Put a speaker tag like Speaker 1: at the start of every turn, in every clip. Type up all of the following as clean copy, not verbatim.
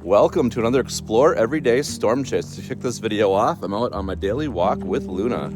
Speaker 1: Welcome to another Explore Everyday Storm Chase. To kick this video off, I'm out on my daily walk with Luna.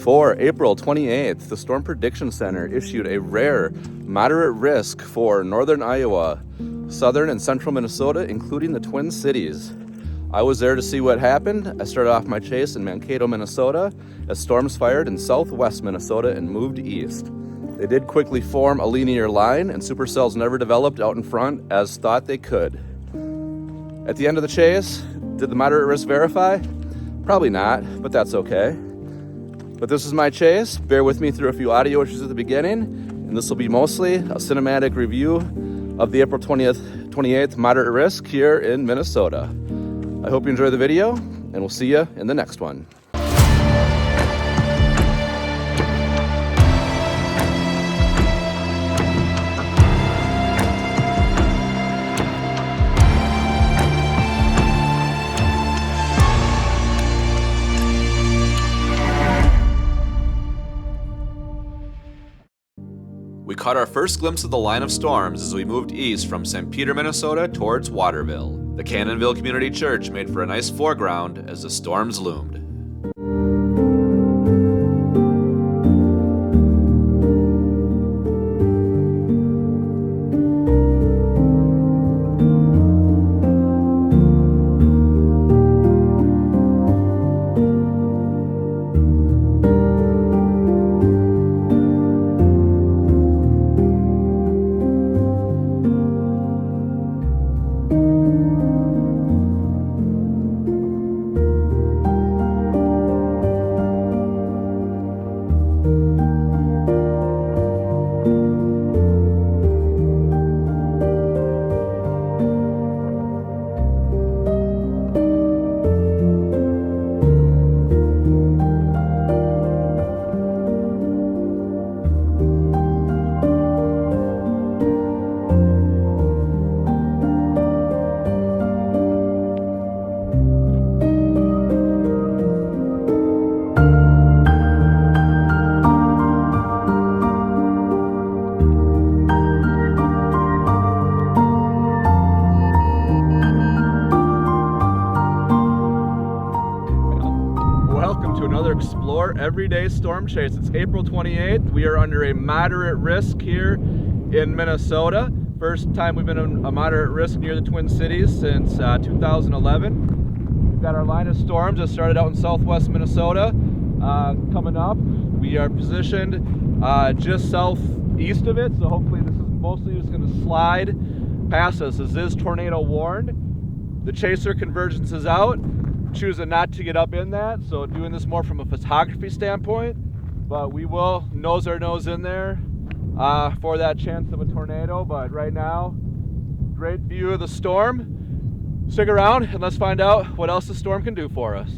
Speaker 1: For April 28th, the Storm Prediction Center issued a rare, moderate risk for northern Iowa, southern and central Minnesota, including the Twin Cities. I was there to see what happened. I started off my chase in Mankato, Minnesota, as storms fired in southwest Minnesota and moved east. They did quickly form a linear line, and supercells never developed out in front as thought they could. At the end of the chase, did the moderate risk verify? Probably not, but that's okay. But this is my chase. Bear with me through a few audio issues at the beginning, and this will be mostly a cinematic review of the April 28th moderate risk here in Minnesota. I hope you enjoy the video, and we'll see you in the next one.
Speaker 2: We caught our first glimpse of the line of storms as we moved east from St. Peter, Minnesota towards Waterville. The Cannonville Community Church made for a nice foreground as the storms loomed.
Speaker 1: Explore Everyday Storm Chase. It's April 28th. We are under a moderate risk here in Minnesota. First time we've been in a moderate risk near the Twin Cities since 2011. We've got our line of storms that started out in southwest Minnesota coming up. We are positioned just southeast of it, so hopefully this is mostly just going to slide past us. This is tornado warned. The chaser convergence is out. Choosing not to get up in that, so doing this more from a photography standpoint, but we will nose our nose in there for that chance of a tornado. But right now, great view of the storm. Stick around and let's find out what else the storm can do for us.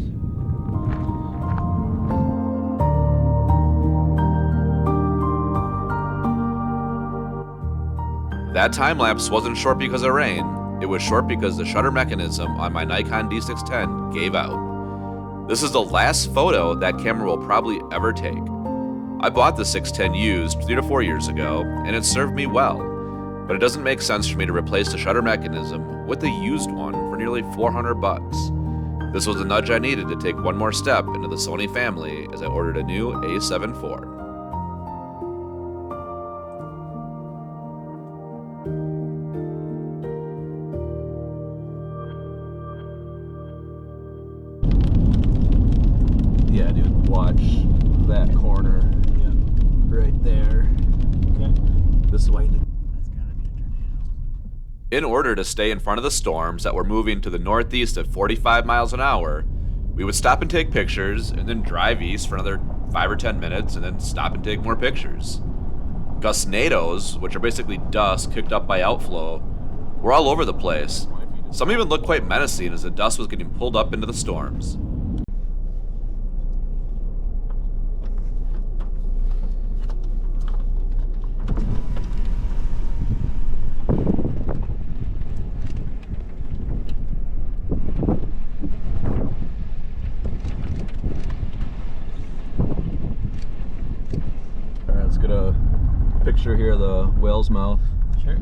Speaker 2: That time lapse wasn't short because of rain. It was short because the shutter mechanism on my Nikon D610 gave out. This is the last photo that camera will probably ever take. I bought the 610 used 3 to 4 years ago, and it served me well, but it doesn't make sense for me to replace the shutter mechanism with the used one for nearly $400. This was the nudge I needed to take one more step into the Sony family as I ordered a new A7 IV.
Speaker 1: Yeah, dude, watch that corner right there. Okay. This way. That's gotta be a tornado.
Speaker 2: In order to stay in front of the storms that were moving to the northeast at 45 miles an hour, we would stop and take pictures and then drive east for another 5 or 10 minutes and then stop and take more pictures. Gustnados, which are basically dust kicked up by outflow, were all over the place. Some even looked quite menacing as the dust was getting pulled up into the storms.
Speaker 1: Get a picture here of the whale's mouth.
Speaker 3: Sure.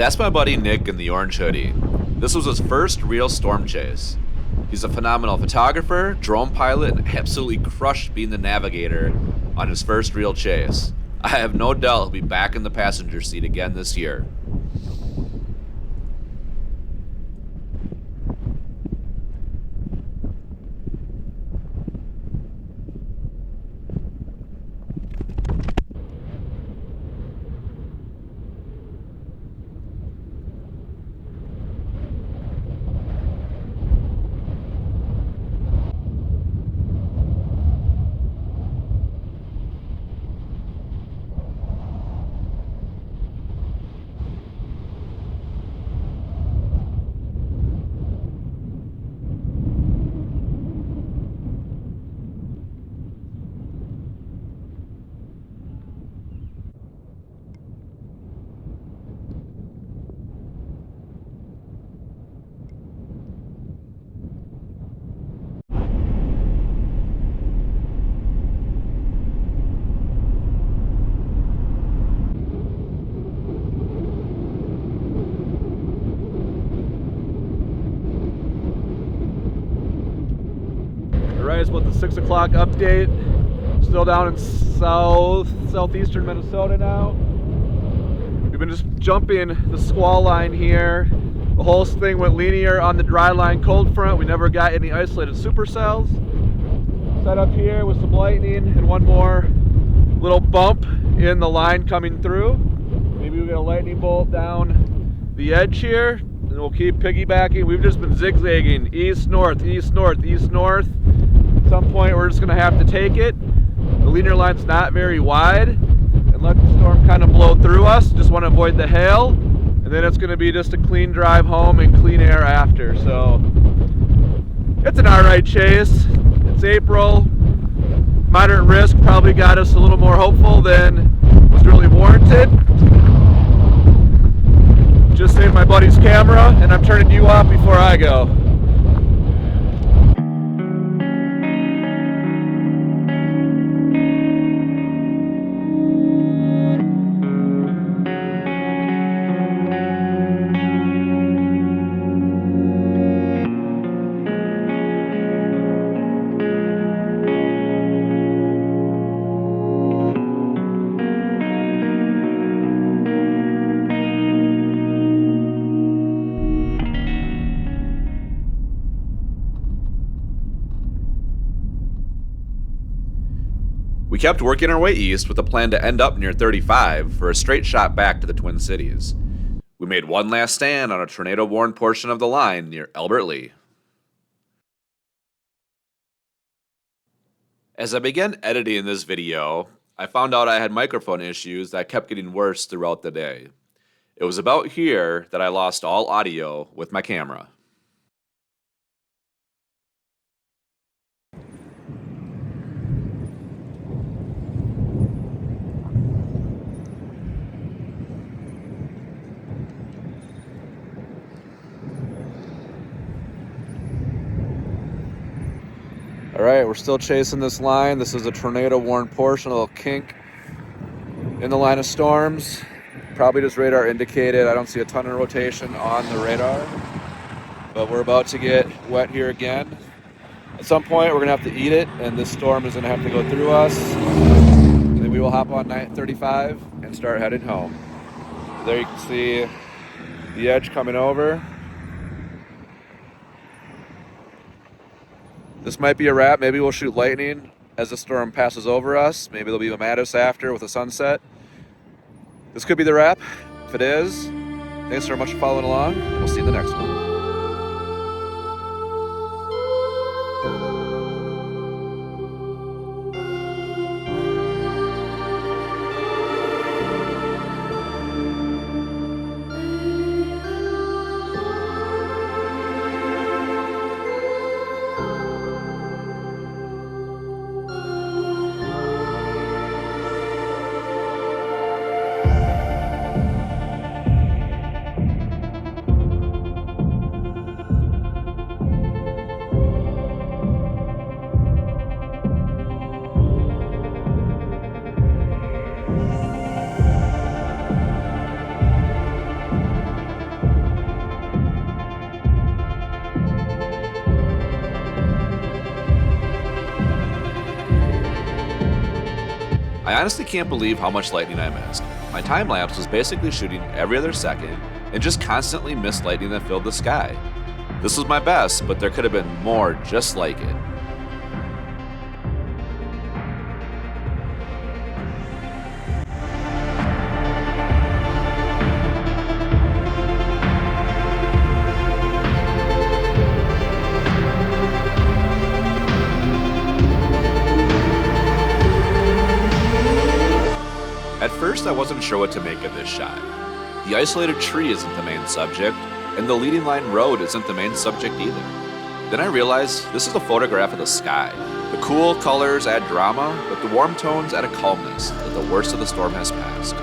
Speaker 2: That's my buddy Nick in the orange hoodie. This was his first real storm chase. He's a phenomenal photographer, drone pilot, and absolutely crushed being the navigator on his first real chase. I have no doubt he'll be back in the passenger seat again this year.
Speaker 1: Alright, it's about the 6 o'clock update. Still down in southeastern Minnesota now. We've been just jumping the squall line here. The whole thing went linear on the dry line cold front. We never got any isolated supercells. Set up here with some lightning and one more little bump in the line coming through. Maybe we get a lightning bolt down the edge here, and we'll keep piggybacking. We've just been zigzagging east, north, east, north, east, north. At some point we're just gonna have to take it. The linear line's not very wide, and let the storm kind of blow through us. Just want to avoid the hail, and then it's gonna be just a clean drive home and clean air after. So it's an alright chase. It's April. Moderate risk probably got us a little more hopeful than was really warranted. Just saved my buddy's camera, and I'm turning you off before I go.
Speaker 2: We kept working our way east with a plan to end up near 35 for a straight shot back to the Twin Cities. We made one last stand on a tornado-worn portion of the line near Albert Lea. As I began editing this video, I found out I had microphone issues that kept getting worse throughout the day. It was about here that I lost all audio with my camera.
Speaker 1: Alright, we're still chasing this line. This is a tornado-worn portion, a little kink in the line of storms. Probably just radar indicated. I don't see a ton of rotation on the radar. But we're about to get wet here again. At some point, we're going to have to eat it, and this storm is going to have to go through us. And then we will hop on 935 and start heading home. There you can see the edge coming over. This might be a wrap. Maybe we'll shoot lightning as the storm passes over us. Maybe there'll be a Mankato after with a sunset. This could be the wrap. If it is, thanks so much for following along, and we'll see you in the next one.
Speaker 2: I honestly can't believe how much lightning I missed. My time-lapse was basically shooting every other second and just constantly missed lightning that filled the sky. This was my best, but there could have been more just like it. At first, I wasn't sure what to make of this shot. The isolated tree isn't the main subject, and the leading line road isn't the main subject either. Then I realized this is a photograph of the sky. The cool colors add drama, but the warm tones add a calmness that the worst of the storm has passed.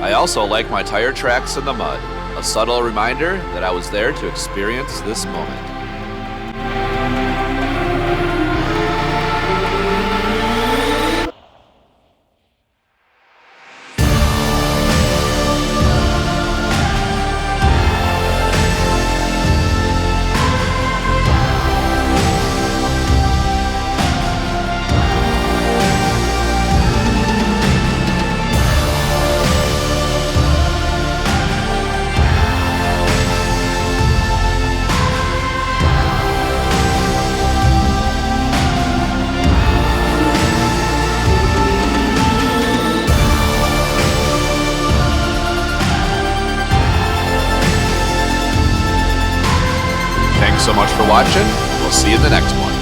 Speaker 2: I also like my tire tracks in the mud, a subtle reminder that I was there to experience this moment. Thanks so much for watching. We'll see you in the next one.